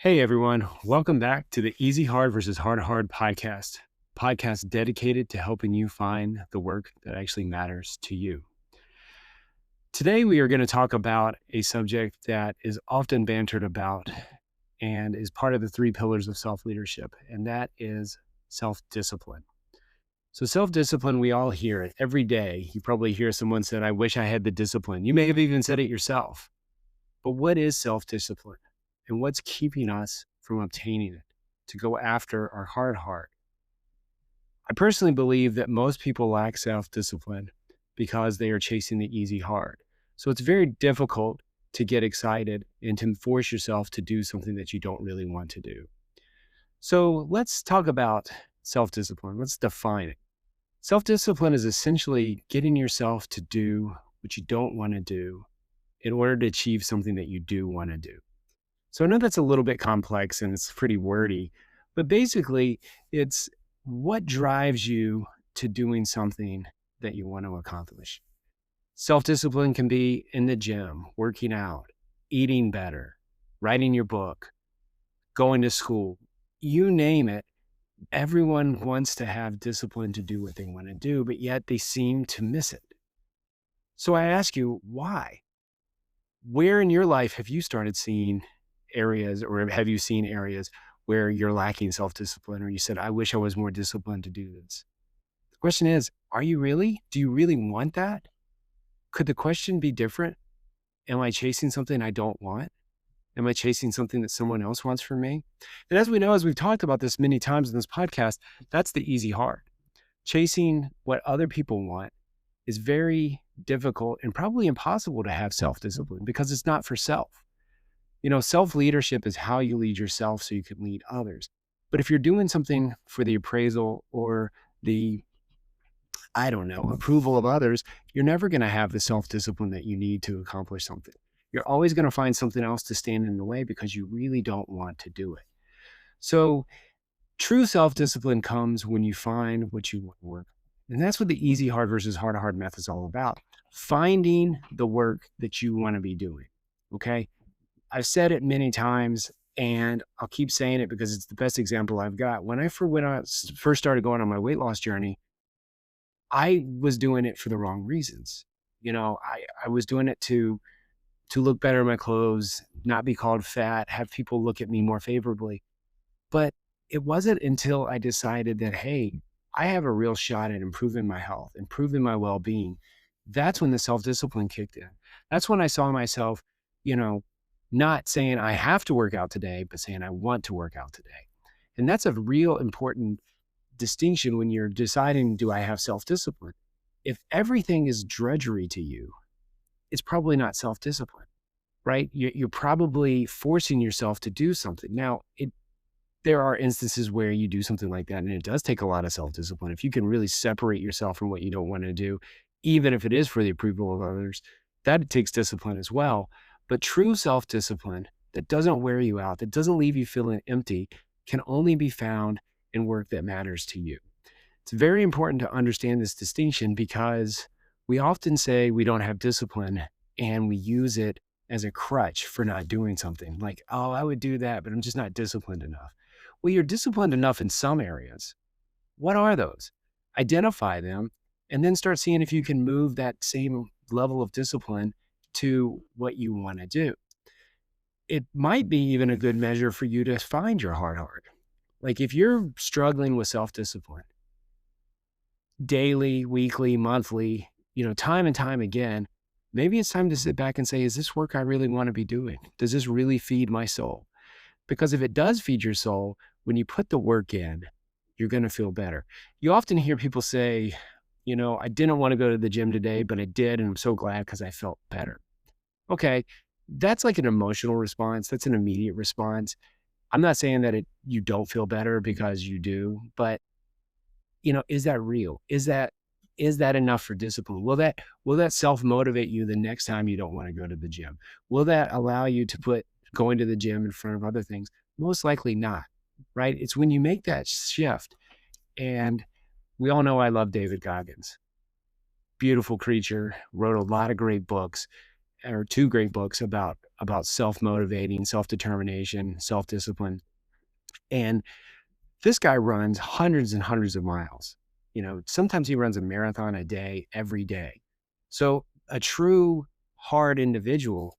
Hey everyone, welcome back to the Easy Hard versus Hard podcast dedicated to helping you find the work that actually matters to you. Today we are going to talk about a subject that is often bantered about and is part of the three pillars of self-leadership, and that is self-discipline. So self-discipline, we all hear it every day. You probably hear someone say, "I wish I had the discipline." You may have even said it yourself. But what is self-discipline? And what's keeping us from obtaining it to go after our heart? I personally believe that most people lack self-discipline because they are chasing the easy hard. So it's very difficult to get excited and to force yourself to do something that you don't really want to do. So let's talk about self-discipline. Let's define it. Self-discipline is essentially getting yourself to do what you don't want to do in order to achieve something that you do want to do. So I know that's a little bit complex and it's pretty wordy, but basically it's what drives you to doing something that you want to accomplish. Self-discipline can be in the gym, working out, eating better, writing your book, going to school, you name it. Everyone wants to have discipline to do what they want to do, but yet they seem to miss it. So I ask you, why? Where in your life have you started seeing areas, or have you seen areas where you're lacking self-discipline, or you said, "I wish I was more disciplined to do this"? The question is, are you really? Do you really want that? Could the question be different? Am I chasing something I don't want? Am I chasing something that someone else wants for me? And as we know, as we've talked about this many times in this podcast, that's the easy hard. Chasing what other people want is very difficult and probably impossible to have self-discipline because it's not for self. Self-leadership is how you lead yourself so you can lead others. But if you're doing something for the appraisal or the, approval of others, you're never going to have the self-discipline that you need to accomplish something. You're always going to find something else to stand in the way because you really don't want to do it. So true self-discipline comes when you find what you want to work. And that's what the easy hard versus hard method is all about. Finding the work that you want to be doing. Okay. I've said it many times and I'll keep saying it because it's the best example I've got. When I first started going on my weight loss journey, I was doing it for the wrong reasons. I was doing it to look better in my clothes, not be called fat, have people look at me more favorably. But it wasn't until I decided that, hey, I have a real shot at improving my health, improving my well-being. That's when the self-discipline kicked in. That's when I saw myself, not saying I have to work out today, but saying I want to work out today. And that's a real important distinction when you're deciding, do I have self-discipline? If everything is drudgery to you, it's probably not self-discipline, right? You're probably forcing yourself to do something. Now, there are instances where you do something like that, and it does take a lot of self-discipline. If you can really separate yourself from what you don't want to do, even if it is for the approval of others, that takes discipline as well. But true self-discipline that doesn't wear you out, that doesn't leave you feeling empty, can only be found in work that matters to you. It's very important to understand this distinction because we often say we don't have discipline and we use it as a crutch for not doing something. Like, oh, I would do that, but I'm just not disciplined enough. Well, you're disciplined enough in some areas. What are those? Identify them and then start seeing if you can move that same level of discipline to what you want to do. It might be even a good measure for you to find your hard. Like if you're struggling with self-discipline daily, weekly, monthly, time and time again, maybe it's time to sit back and say, is this work I really want to be doing? Does this really feed my soul? Because if it does feed your soul, when you put the work in, you're going to feel better. You often hear people say, I didn't want to go to the gym today, but I did. And I'm so glad because I felt better. Okay. That's like an emotional response. That's an immediate response. I'm not saying that you don't feel better because you do, but is that real? Is that enough for discipline? Will that self-motivate you the next time you don't want to go to the gym? Will that allow you to put going to the gym in front of other things? Most likely not, right? It's when you make that shift. And we all know I love David Goggins. Beautiful creature, wrote a lot of great books. or two great books about self-motivating, self-determination, self-discipline. And this guy runs hundreds and hundreds of miles. Sometimes he runs a marathon a day, every day. So a true hard individual,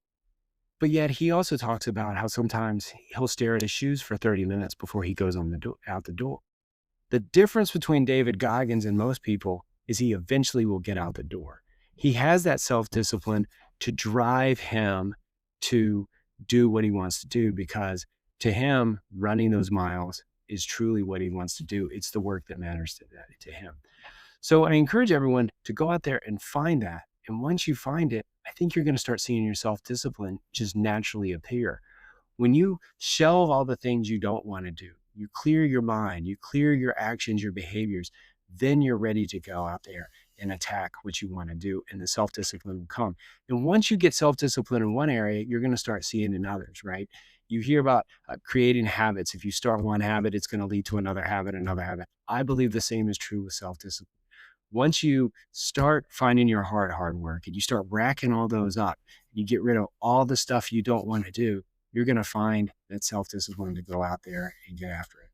but yet he also talks about how sometimes he'll stare at his shoes for 30 minutes before he goes out the door. The difference between David Goggins and most people is he eventually will get out the door. He has that self-discipline to drive him to do what he wants to do, because to him, running those miles is truly what he wants to do. It's the work that matters to him. So I encourage everyone to go out there and find that. And once you find it, I think you're going to start seeing your self-discipline just naturally appear. When you shelve all the things you don't want to do, you clear your mind, you clear your actions, your behaviors, then you're ready to go out there and attack what you want to do, and the self-discipline will come. And once you get self-discipline in one area, you're going to start seeing in others, right? You hear about creating habits. If you start one habit, it's going to lead to another habit, another habit. I believe the same is true with self-discipline. Once you start finding your hard work and you start racking all those up, you get rid of all the stuff you don't want to do, you're going to find that self-discipline to go out there and get after it.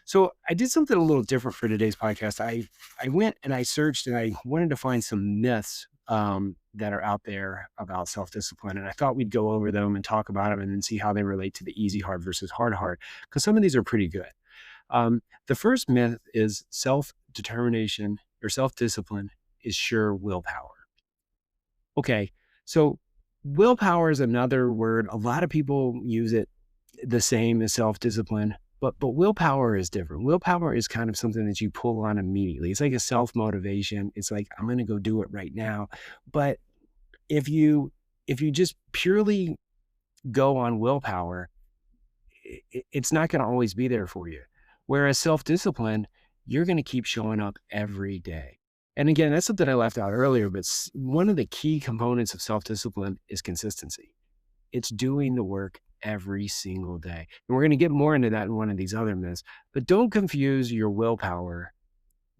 So I did something a little different for today's podcast. I went and I searched and I wanted to find some myths that are out there about self-discipline. And I thought we'd go over them and talk about them and then see how they relate to the easy hard versus hard, because some of these are pretty good. The first myth is self-determination or self-discipline is sure willpower. Okay, so willpower is another word. A lot of people use it the same as self-discipline, but willpower is different. Willpower is kind of something that you pull on immediately. It's like a self-motivation. It's like, I'm going to go do it right now. But if you just purely go on willpower, it's not going to always be there for you. Whereas self-discipline, you're going to keep showing up every day. And again, that's something I left out earlier, but one of the key components of self-discipline is consistency. It's doing the work every single day. And we're going to get more into that in one of these other myths, but don't confuse your willpower,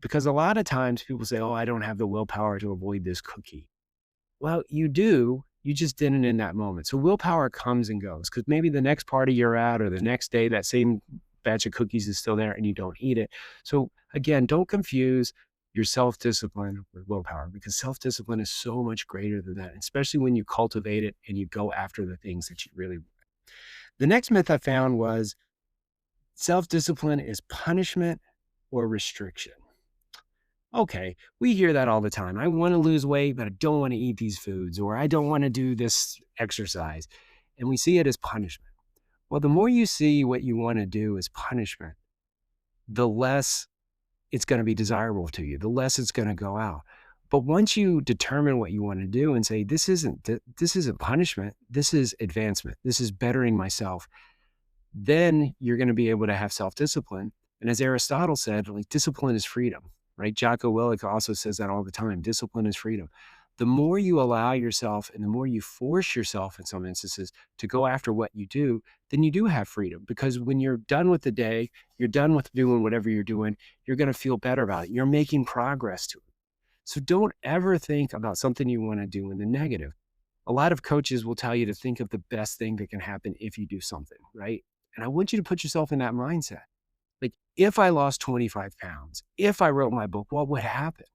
because a lot of times people say, oh, I don't have the willpower to avoid this cookie. Well, you do. You just didn't in that moment. So willpower comes and goes, because maybe the next party you're at or the next day, that same batch of cookies is still there and you don't eat it. So again, don't confuse your self-discipline with willpower, because self-discipline is so much greater than that, especially when you cultivate it and you go after the things that you really want. The next myth I found was self-discipline is punishment or restriction. Okay, we hear that all the time. I want to lose weight, but I don't want to eat these foods, or I don't want to do this exercise. And we see it as punishment. Well, the more you see what you want to do as punishment, the less it's going to be desirable to you, the less it's going to go out. But once you determine what you want to do and say, this isn't punishment, this is advancement, this is bettering myself, then you're going to be able to have self-discipline. And as Aristotle said, like, discipline is freedom, right? Jocko Willink also says that all the time. Discipline is freedom. The more you allow yourself and the more you force yourself in some instances to go after what you do, then you do have freedom. Because when you're done with the day, you're done with doing whatever you're doing, you're going to feel better about it. You're making progress to it. So don't ever think about something you want to do in the negative. A lot of coaches will tell you to think of the best thing that can happen if you do something, right? And I want you to put yourself in that mindset. Like, if I lost 25 pounds, if I wrote my book, what would happen?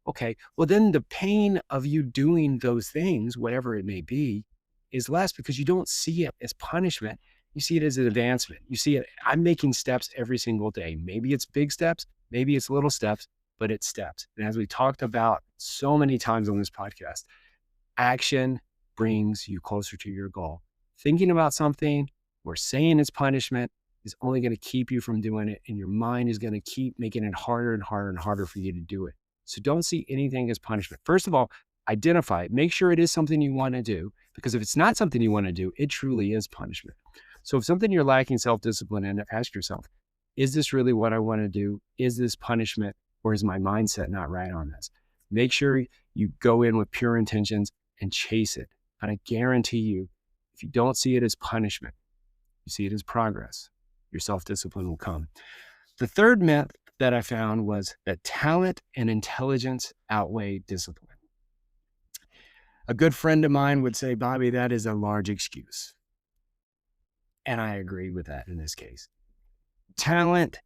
Okay, well, then the pain of you doing those things, whatever it may be, is less, because you don't see it as punishment. You see it as an advancement. You see it, I'm making steps every single day. Maybe it's big steps, maybe it's little steps, but it's steps. And as we talked about so many times on this podcast, action brings you closer to your goal. Thinking about something or saying it's punishment is only going to keep you from doing it, and your mind is going to keep making it harder and harder and harder for you to do it. So don't see anything as punishment. First of all, identify it. Make sure it is something you want to do, because if it's not something you want to do, it truly is punishment. So if something you're lacking self-discipline in, ask yourself, is this really what I want to do? Is this punishment, or is my mindset not right on this? Make sure you go in with pure intentions and chase it. And I guarantee you, if you don't see it as punishment, you see it as progress, your self-discipline will come. The third myth that I found was that talent and intelligence outweigh discipline. A good friend of mine would say, Bobby, that is a large excuse. And I agree with that in this case. Talent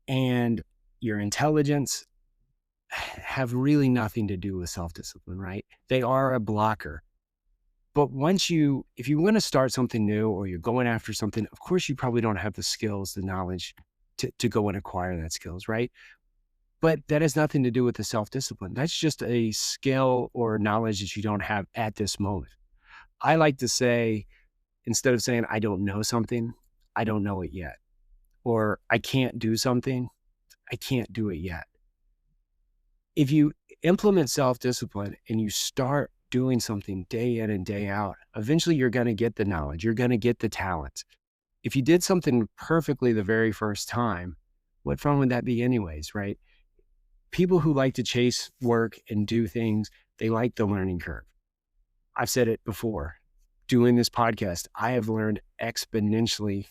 and your intelligence have really nothing to do with self-discipline, right? They are a blocker. But if you want to start something new or you're going after something, of course, you probably don't have the skills, the knowledge to go and acquire that skills, right? But that has nothing to do with the self-discipline. That's just a skill or knowledge that you don't have at this moment. I like to say, instead of saying, I don't know something, I don't know it yet. Or I can't do something, I can't do it yet. If you implement self-discipline and you start doing something day in and day out, eventually you're going to get the knowledge, you're going to get the talent. If you did something perfectly the very first time, what fun would that be anyways, right? People who like to chase work and do things, they like the learning curve. I've said it before. Doing this podcast, I have learned exponentially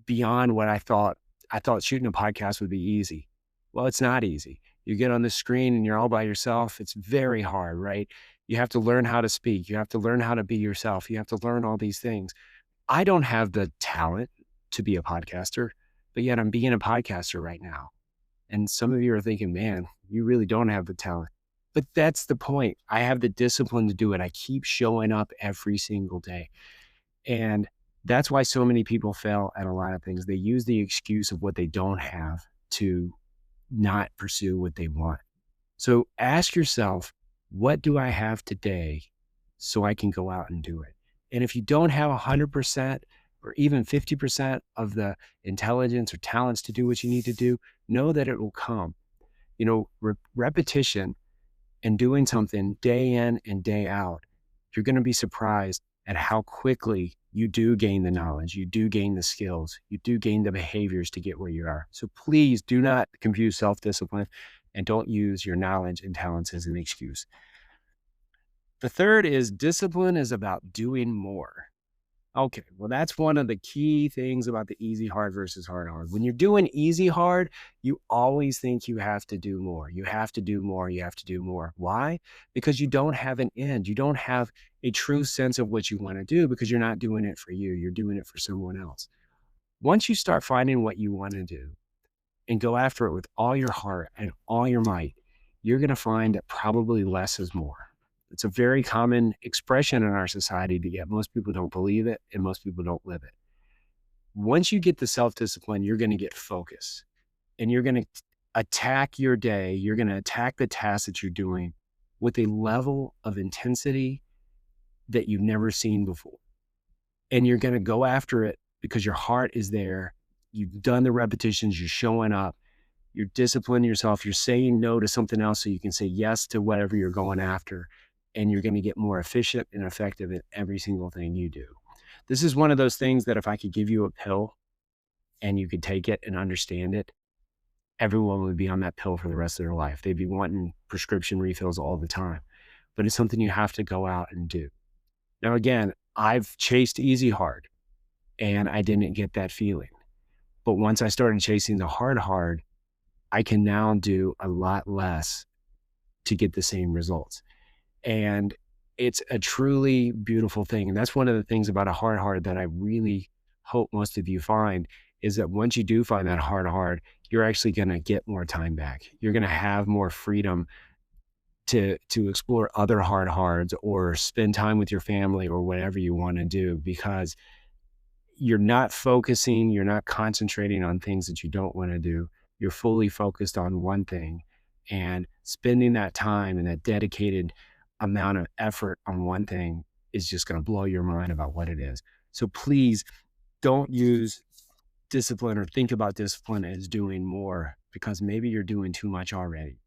beyond what I thought. I thought shooting a podcast would be easy. Well, it's not easy. You get on the screen and you're all by yourself. It's very hard, right? You have to learn how to speak. You have to learn how to be yourself. You have to learn all these things. I don't have the talent to be a podcaster, but yet I'm being a podcaster right now. And some of you are thinking, man, you really don't have the talent. But that's the point. I have the discipline to do it. I keep showing up every single day. And that's why so many people fail at a lot of things. They use the excuse of what they don't have to not pursue what they want. So ask yourself, what do I have today so I can go out and do it? And if you don't have 100% or even 50% of the intelligence or talents to do what you need to do, know that it will come. You know, repetition and doing something day in and day out, you're going to be surprised at how quickly you do gain the knowledge, you do gain the skills, you do gain the behaviors to get where you are. So please do not confuse self-discipline and don't use your knowledge and talents as an excuse. The third is discipline is about doing more. Okay, well, that's one of the key things about the easy hard versus hard hard. When you're doing easy hard, you always think you have to do more. You have to do more. You have to do more. Why? Because you don't have an end. You don't have a true sense of what you want to do because you're not doing it for you. You're doing it for someone else. Once you start finding what you want to do and go after it with all your heart and all your might, you're going to find that probably less is more. It's a very common expression in our society, but yet most people don't believe it and most people don't live it. Once you get the self-discipline, you're going to get focus and you're going to attack your day. You're going to attack the tasks that you're doing with a level of intensity that you've never seen before. And you're going to go after it because your heart is there. You've done the repetitions, you're showing up, you're disciplining yourself, you're saying no to something else so you can say yes to whatever you're going after. And you're going to get more efficient and effective at every single thing you do. This is one of those things that if I could give you a pill and you could take it and understand it, everyone would be on that pill for the rest of their life. They'd be wanting prescription refills all the time, but it's something you have to go out and do. Now, again, I've chased easy hard and I didn't get that feeling. But once I started chasing the hard, I can now do a lot less to get the same results. And it's a truly beautiful thing. And that's one of the things about a hard that I really hope most of you find is that once you do find that hard, you're actually going to get more time back. You're going to have more freedom to explore other hards or spend time with your family or whatever you want to do, because you're not focusing, you're not concentrating on things that you don't want to do. You're fully focused on one thing, and spending that time and that dedicated amount of effort on one thing is just going to blow your mind about what it is. So please don't use discipline or think about discipline as doing more, because maybe you're doing too much already.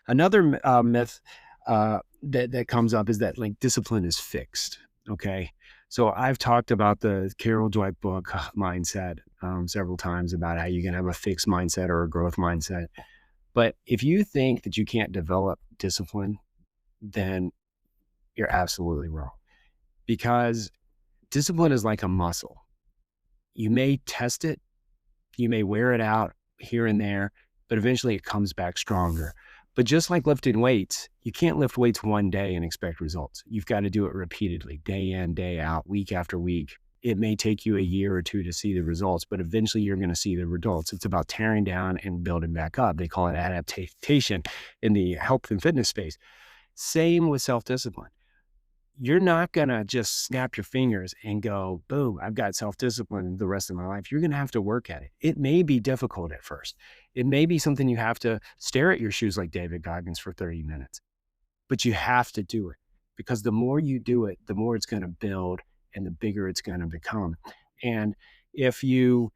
Another myth that comes up is that like discipline is fixed. Okay. So I've talked about the Carol Dweck book mindset several times about how you can have a fixed mindset or a growth mindset. But if you think that you can't develop discipline, then you're absolutely wrong, because discipline is like a muscle. You may test it, you may wear it out here and there, but eventually it comes back stronger. But just like lifting weights, you can't lift weights one day and expect results. You've got to do it repeatedly, day in, day out, week after week. It may take you a year or two to see the results, but eventually you're going to see the results. It's about tearing down and building back up. They call it adaptation in the health and fitness space. Same with self-discipline. You're not going to just snap your fingers and go, boom, I've got self-discipline the rest of my life. You're going to have to work at it. It may be difficult at first. It may be something you have to stare at your shoes like David Goggins for 30 minutes, but you have to do it, because the more you do it, the more it's going to build and the bigger it's going to become. And if you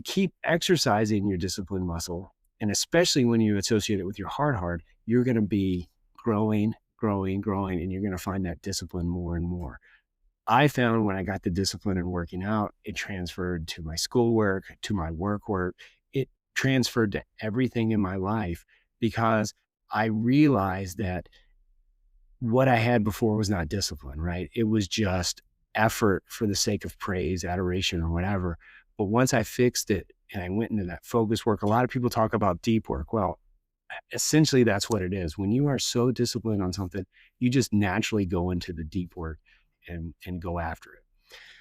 keep exercising your discipline muscle, and especially when you associate it with your hard, you're going to be growing, and you're going to find that discipline more and more. I found when I got the discipline in working out, it transferred to my schoolwork, to my work. It transferred to everything in my life, because I realized that what I had before was not discipline, right? It was just effort for the sake of praise, adoration, or whatever. But once I fixed it and I went into that focus work, a lot of people talk about deep work. Well, essentially that's what it is. When you are so disciplined on something, you just naturally go into the deep work and go after it.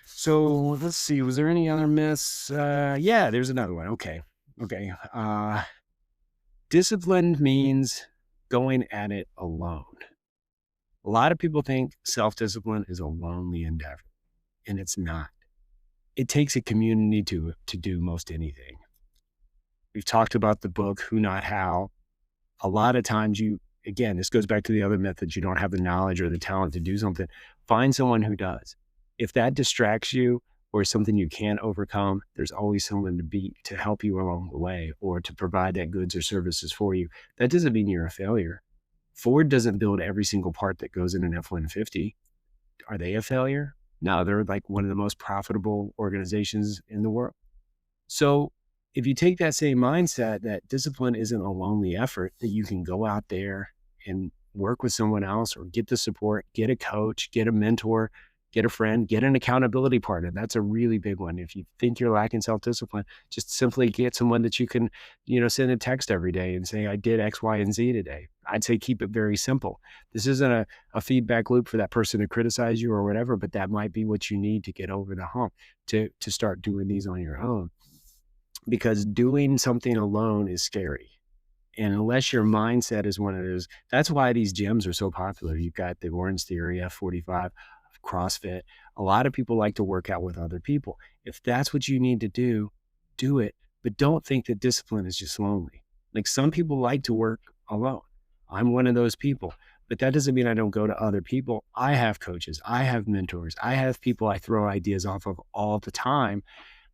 So let's see, was there any other myths? Yeah, there's another one. Okay. Discipline means going at it alone. A lot of people think self-discipline is a lonely endeavor, and it's not. It takes a community to do most anything. We've talked about the book, Who Not How. A lot of times again, this goes back to the other myth that you don't have the knowledge or the talent to do something. Find someone who does. If that distracts you or is something you can't overcome, there's always someone to help you along the way, or to provide that goods or services for you. That doesn't mean you're a failure. Ford doesn't build every single part that goes in an F-150. Are they a failure? No, they're like one of the most profitable organizations in the world. So if you take that same mindset, that discipline isn't a lonely effort, that you can go out there and work with someone else, or get the support, get a coach, get a mentor, get a friend, get an accountability partner. That's a really big one. If you think you're lacking self-discipline, just simply get someone that you can, send a text every day and say, I did X, Y, and Z today. I'd say keep it very simple. This isn't a feedback loop for that person to criticize you or whatever, but that might be what you need to get over the hump to start doing these on your own. Because doing something alone is scary. And unless your mindset is one of those, that's why these gyms are so popular. You've got the Orange Theory, F45, CrossFit. A lot of people like to work out with other people. If that's what you need to do, do it. But don't think that discipline is just lonely. Like, some people like to work alone. I'm one of those people. But that doesn't mean I don't go to other people. I have coaches. I have mentors. I have people I throw ideas off of all the time.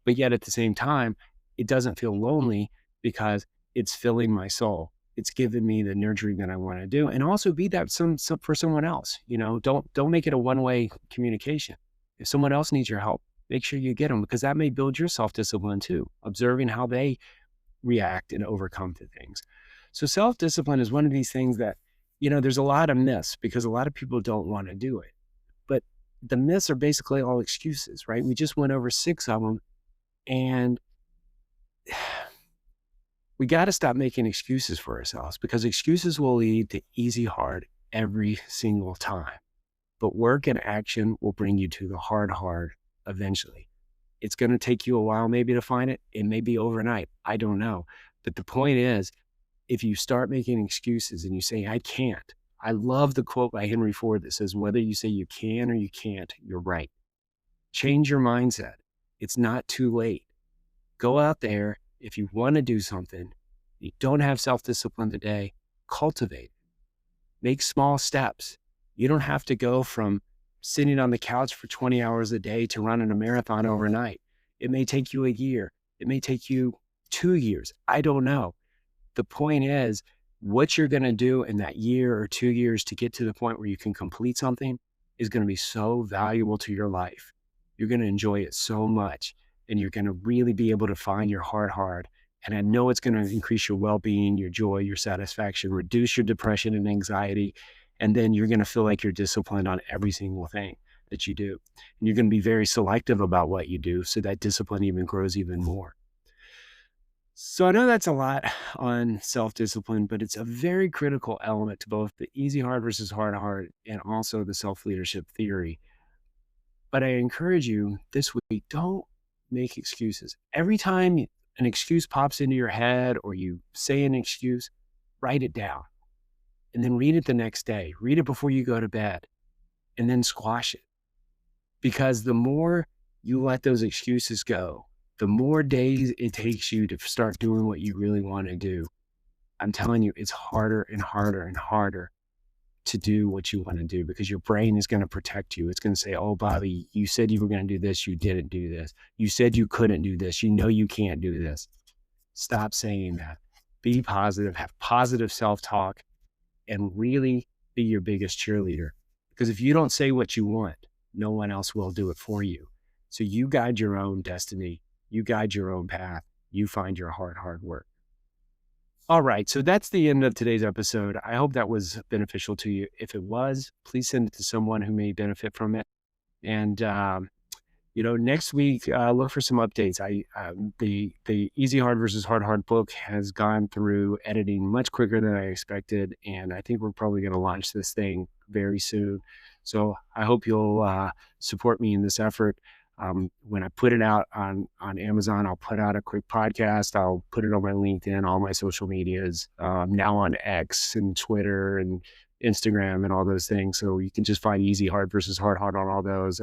But yet at the same time, it doesn't feel lonely, because it's filling my soul. It's giving me the nurturing that I want to do, and also be that some for someone else. Don't make it a one-way communication. If someone else needs your help, make sure you get them, because that may build your self-discipline too, observing how they react and overcome to things. So self-discipline is one of these things that, there's a lot of myths, because a lot of people don't want to do it. But the myths are basically all excuses, right? We just went over 6 of them, and we got to stop making excuses for ourselves, because excuses will lead to easy hard every single time. But work and action will bring you to the hard eventually. It's going to take you a while maybe to find it. It may be overnight. I don't know. But the point is, if you start making excuses and you say, I can't. I love the quote by Henry Ford that says, whether you say you can or you can't, you're right. Change your mindset. It's not too late. Go out there. If you want to do something, you don't have self-discipline today, cultivate it. Make small steps. You don't have to go from sitting on the couch for 20 hours a day to running a marathon overnight. It may take you a year. It may take you 2 years. I don't know. The point is, what you're going to do in that year or 2 years to get to the point where you can complete something is going to be so valuable to your life. You're going to enjoy it so much. And you're going to really be able to find your hard. And I know it's going to increase your well-being, your joy, your satisfaction, reduce your depression and anxiety. And then you're going to feel like you're disciplined on every single thing that you do. And you're going to be very selective about what you do, so that discipline even grows even more. So I know that's a lot on self-discipline, but it's a very critical element to both the easy hard versus hard hard and also the self-leadership theory. But I encourage you this week, don't make excuses. Every time an excuse pops into your head or you say an excuse, write it down and then read it the next day. Read it before you go to bed and then squash it. Because the more you let those excuses go, the more days it takes you to start doing what you really want to do. I'm telling you, it's harder and harder and harder to do what you want to do because your brain is going to protect you. It's going to say, oh, Bobby, you said you were going to do this. You didn't do this. You said you couldn't do this. You know you can't do this. Stop saying that. Be positive, have positive self-talk, and really be your biggest cheerleader. Because if you don't say what you want, no one else will do it for you. So you guide your own destiny. You guide your own path. You find your hard work. All right. So that's the end of today's episode. I hope that was beneficial to you. If it was, please send it to someone who may benefit from it. And next week, look for some updates. The Easy Hard versus Hard book has gone through editing much quicker than I expected, and I think we're probably going to launch this thing very soon. So I hope you'll support me in this effort. When I put it out on Amazon, I'll put out a quick podcast. I'll put it on my LinkedIn, all my social medias, now on X and Twitter and Instagram and all those things. So you can just find Easy Hard versus Hard on all those.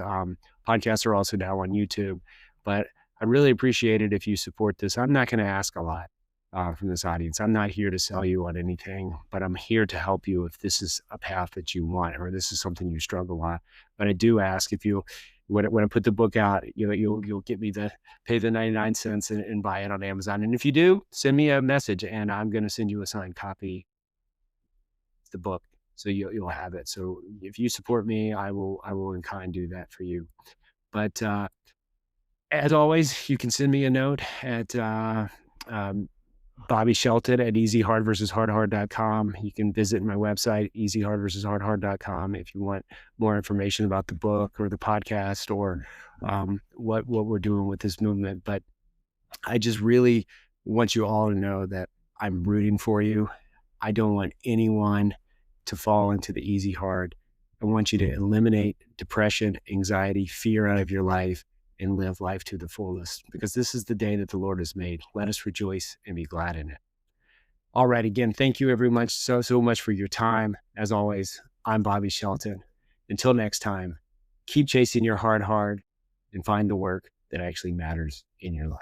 Podcasts are also now on YouTube, but I really appreciate it if you support this. I'm not going to ask a lot from this audience. I'm not here to sell you on anything, but I'm here to help you if this is a path that you want or this is something you struggle on. But I do ask if you, when I put the book out, you'll get me pay the 99 cents and buy it on Amazon. And if you do, send me a message and I'm going to send you a signed copy of the book. So you'll have it. So if you support me, I will in kind do that for you. But as always, you can send me a note at Bobby Shelton at easyhardversushardhard.com. You can visit my website, easyhardversushardhard.com, if you want more information about the book or the podcast or what we're doing with this movement. But I just really want you all to know that I'm rooting for you. I don't want anyone to fall into the easy hard. I want you to eliminate depression, anxiety, fear out of your life and live life to the fullest because this is the day that the Lord has made. Let us rejoice and be glad in it. All right. Again, thank you very much so much for your time. As always, I'm Bobby Shelton. Until next time, keep chasing your hard and find the work that actually matters in your life.